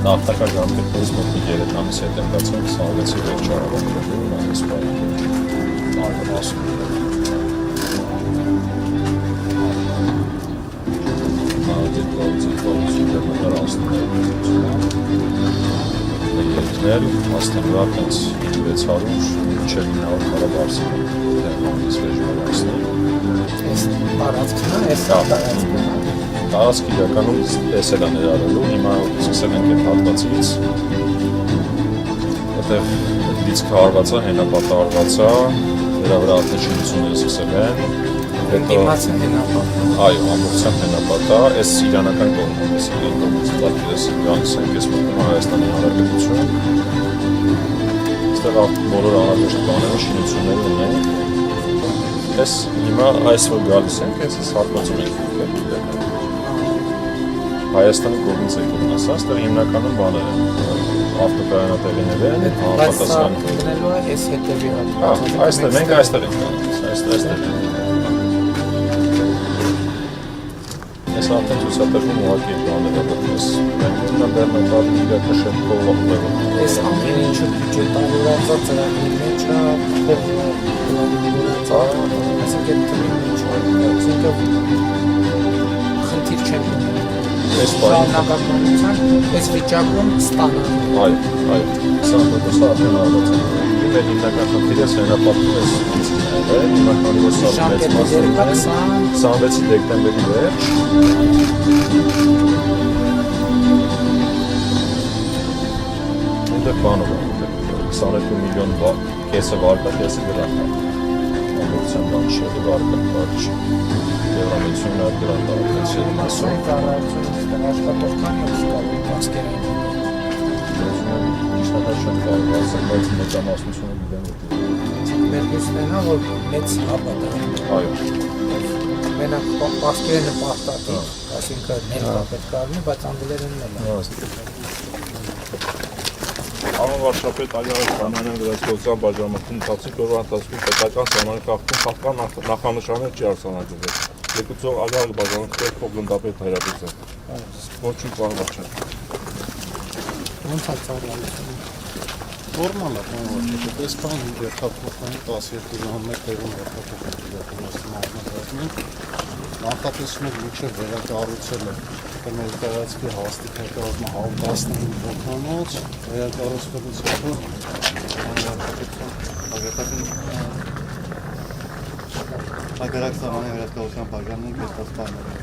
Նախնական ժամկետներից մոտ 3 ամիս հետ եմ գացել 26-ի վերջ առավոտներում այս պահին արվան ասում երկներ, աստանվար տենց 600 մինչև 900 հարաբարսին դեղանից վերջում ասներ Ես տարածքն է, ես տարածքն է Տարածք իրականում տեսել է ներառելու, հիմա սկսել ենք այդ հատվածից Այդտեղ լիցքը արված է, հենապատը արված է, դրա վրա արտաշինությունները սկսել են Դիմացը հենապատ Այո, ամբողջությամբ հենապատ է, այս իրանական կողմն է, այս իրան կողմից լակիրս գանց ենք, ես մտնում Հայաստանի Հանրապետություն Այստեղ բոլոր անհրաժեշտ բաները, շինությունները ունեն Այս հիմա այս որ գալիս ենք, այս հատվածում ենք Հայաստանի կողմից եկել ասած, այստեղ հիմնականում բաներ են, ավտոկայանատեղիներ են, համապատասխան գնելու է, ես հետևի հատվածում Այստեղ, մենք այստեղ ենք այստեղ Ես արդեն ցուցադրվում ուղղակի բաներ եմ դրես Մենք բեռնատարի իրակաշերտով ուղղվում Ես ամեն ինչը բյուջե տարուրացած ծրագրի մեջ է, ասենք այդ տրին ինչ խնդիր չեն շարունակականության, այս վիճակում ստանան Այո, 20%-ը արդեն արված է Մեր հիմնական խնդիրը հենապատում ես հիմնականի որ սա մեծ մասն է 26 դեկտեմբերի վերջ Այնտեղ բանով է 22 միլիոն կեսը վարկա, կեսը գրանտ է ամբողջության բան չէ, վարկա Եվրամիությունն այդ գրանտ արակացել Մասում կառայությունից աշխատող կան և սկալու պասկեր են Իշտատար չեն կարող ասել, բայց մեծամասնությունը գիտեմ Մեր հուսնենա, որ մեծ հապատ է Այո Մենակ պասկերը նպարտատի, ասինքը ներկա պետք կարնի, բայց անգլերեն էլ է Աղա վարշապետ Ալիարեվ Խանյանյան վերահսկողության բաժանմունքում ընթացիկ օրվա ընթացքում պետական սահմանի խախտում խախտման նախանշաններ չի արձանագրվել Եկուցող Ալիարեվ բաժանմունքով փոխգնդապետ Հայրապետյան Ոնչում պարվաչան Ոնց է ծառայությունը Նորմալ է, պարվաչան, այս բան երթափոխային 12 ժամ մեկ տեղում երթափոխային Նախատեսում եք մինչև վերակառուցել է ներկայացքի հաստիք հետազոտումը 15 հոգանոց, վերակառուցվելուց հետո Հակառակ սահմանի վերահսկողության բաժանն են կեսված բաները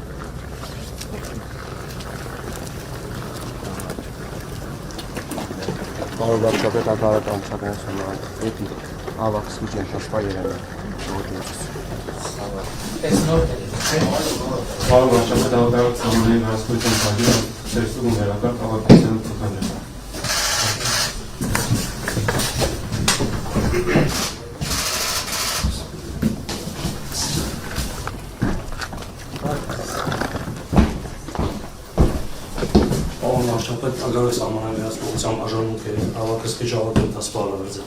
Պարոն վարչապետ ակարականության էդի ավակսի ջենշաշպա երանը Այս նոր Պարոն վարչապետ ակարականության վերահսկողության բաժանը ծերսուգում վերակարգ ավակսության ծխանջը Շապետ ագարոյս ամանավերացնողության բաժանմունքերի ավակսկի ժավատում տասպարը վերձը։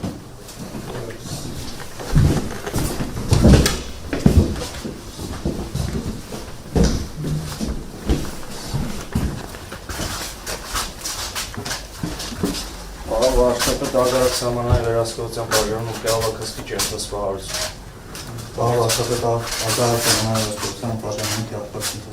Շապետ ագարոյս ամանավերացնողության բաժանմունքի ավակսկի ճերտասպարություն։ Շապետ ագարոյս ամանավերացնողության բաժանմունքի ավակսկի